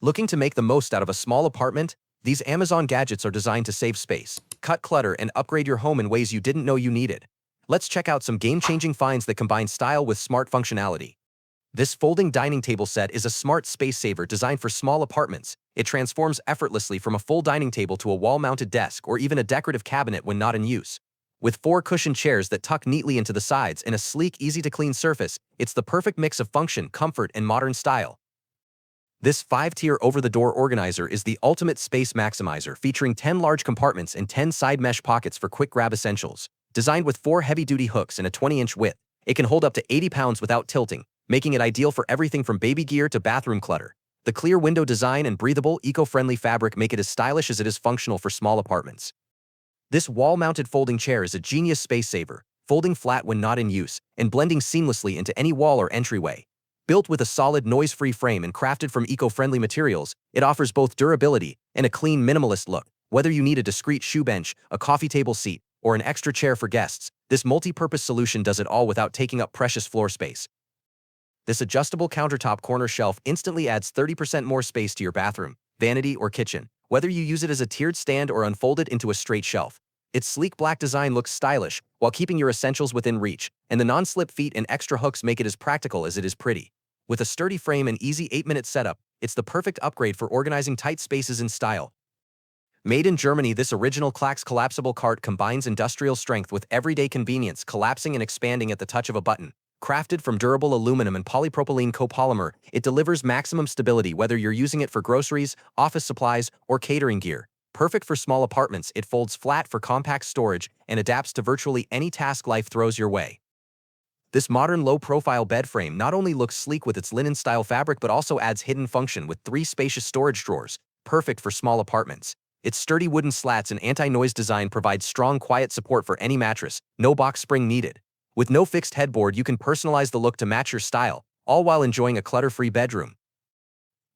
Looking to make the most out of a small apartment? These Amazon gadgets are designed to save space, cut clutter, and upgrade your home in ways you didn't know you needed. Let's check out some game-changing finds that combine style with smart functionality. This folding dining table set is a smart space saver designed for small apartments. It transforms effortlessly from a full dining table to a wall-mounted desk or even a decorative cabinet when not in use. With 4 cushioned chairs that tuck neatly into the sides and a sleek, easy-to-clean surface, it's the perfect mix of function, comfort, and modern style. This 5-tier over-the-door organizer is the ultimate space maximizer, featuring 10 large compartments and 10 side mesh pockets for quick-grab essentials. Designed with 4 heavy-duty hooks and a 20-inch width, it can hold up to 80 pounds without tilting, making it ideal for everything from baby gear to bathroom clutter. The clear window design and breathable, eco-friendly fabric make it as stylish as it is functional for small apartments. This wall-mounted folding chair is a genius space saver, folding flat when not in use and blending seamlessly into any wall or entryway. Built with a solid, noise-free frame and crafted from eco-friendly materials, it offers both durability and a clean, minimalist look. Whether you need a discreet shoe bench, a coffee table seat, or an extra chair for guests, this multi-purpose solution does it all without taking up precious floor space. This adjustable countertop corner shelf instantly adds 30% more space to your bathroom, vanity, or kitchen, whether you use it as a tiered stand or unfold it into a straight shelf. Its sleek black design looks stylish while keeping your essentials within reach, and the non-slip feet and extra hooks make it as practical as it is pretty. With a sturdy frame and easy 8-minute setup, it's the perfect upgrade for organizing tight spaces in style. Made in Germany, this original collapsible cart combines industrial strength with everyday convenience, collapsing and expanding at the touch of a button. Crafted from durable aluminum and polypropylene copolymer, it delivers maximum stability whether you're using it for groceries, office supplies, or catering gear. Perfect for small apartments, it folds flat for compact storage and adapts to virtually any task life throws your way. This modern low-profile bed frame not only looks sleek with its linen-style fabric but also adds hidden function with 3 spacious storage drawers, perfect for small apartments. Its sturdy wooden slats and anti-noise design provide strong, quiet support for any mattress, no box spring needed. With no fixed headboard, you can personalize the look to match your style, all while enjoying a clutter-free bedroom.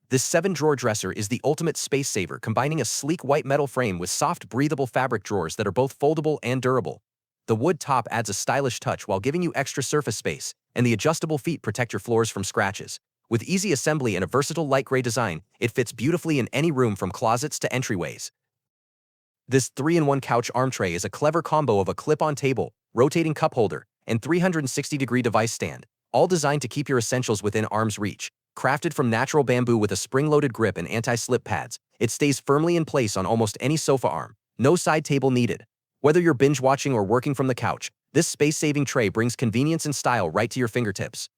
This 7-drawer dresser is the ultimate space saver, combining a sleek white metal frame with soft, breathable fabric drawers that are both foldable and durable. The wood top adds a stylish touch while giving you extra surface space, and the adjustable feet protect your floors from scratches. With easy assembly and a versatile light gray design, it fits beautifully in any room from closets to entryways. This 3-in-1 couch arm tray is a clever combo of a clip-on table, rotating cup holder, and 360-degree device stand, all designed to keep your essentials within arm's reach. Crafted from natural bamboo with a spring-loaded grip and anti-slip pads, it stays firmly in place on almost any sofa arm. No side table needed. Whether you're binge-watching or working from the couch, this space-saving tray brings convenience and style right to your fingertips.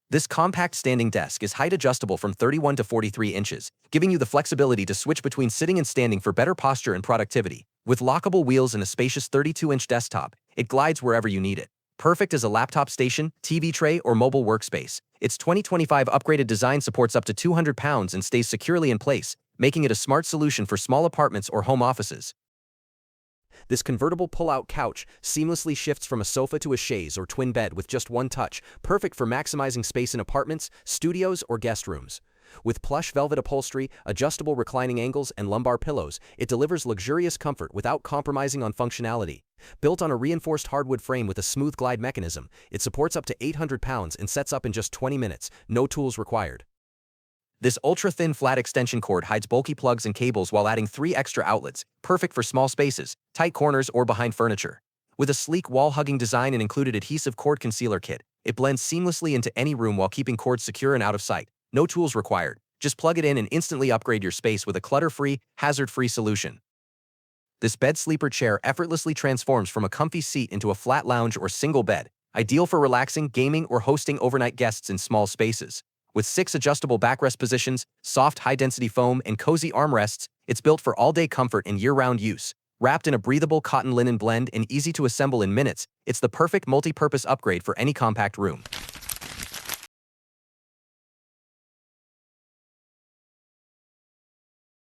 This compact standing desk is height adjustable from 31 to 43 inches, giving you the flexibility to switch between sitting and standing for better posture and productivity. With lockable wheels and a spacious 32-inch desktop, it glides wherever you need it. Perfect as a laptop station, TV tray, or mobile workspace. Its 2025 upgraded design supports up to 200 pounds and stays securely in place, making it a smart solution for small apartments or home offices. This convertible pull-out couch seamlessly shifts from a sofa to a chaise or twin bed with just one touch, perfect for maximizing space in apartments, studios, or guest rooms. With plush velvet upholstery, adjustable reclining angles, and lumbar pillows, it delivers luxurious comfort without compromising on functionality. Built on a reinforced hardwood frame with a smooth glide mechanism, it supports up to 800 pounds and sets up in just 20 minutes, no tools required. This ultra-thin flat extension cord hides bulky plugs and cables while adding 3 extra outlets, perfect for small spaces, tight corners, or behind furniture. With a sleek wall-hugging design and included adhesive cord concealer kit, it blends seamlessly into any room while keeping cords secure and out of sight. No tools required. Just plug it in and instantly upgrade your space with a clutter-free, hazard-free solution. This bed sleeper chair effortlessly transforms from a comfy seat into a flat lounge or single bed, ideal for relaxing, gaming, or hosting overnight guests in small spaces. With 6 adjustable backrest positions, soft high-density foam, and cozy armrests, it's built for all-day comfort and year-round use. Wrapped in a breathable cotton linen blend and easy to assemble in minutes, it's the perfect multi-purpose upgrade for any compact room.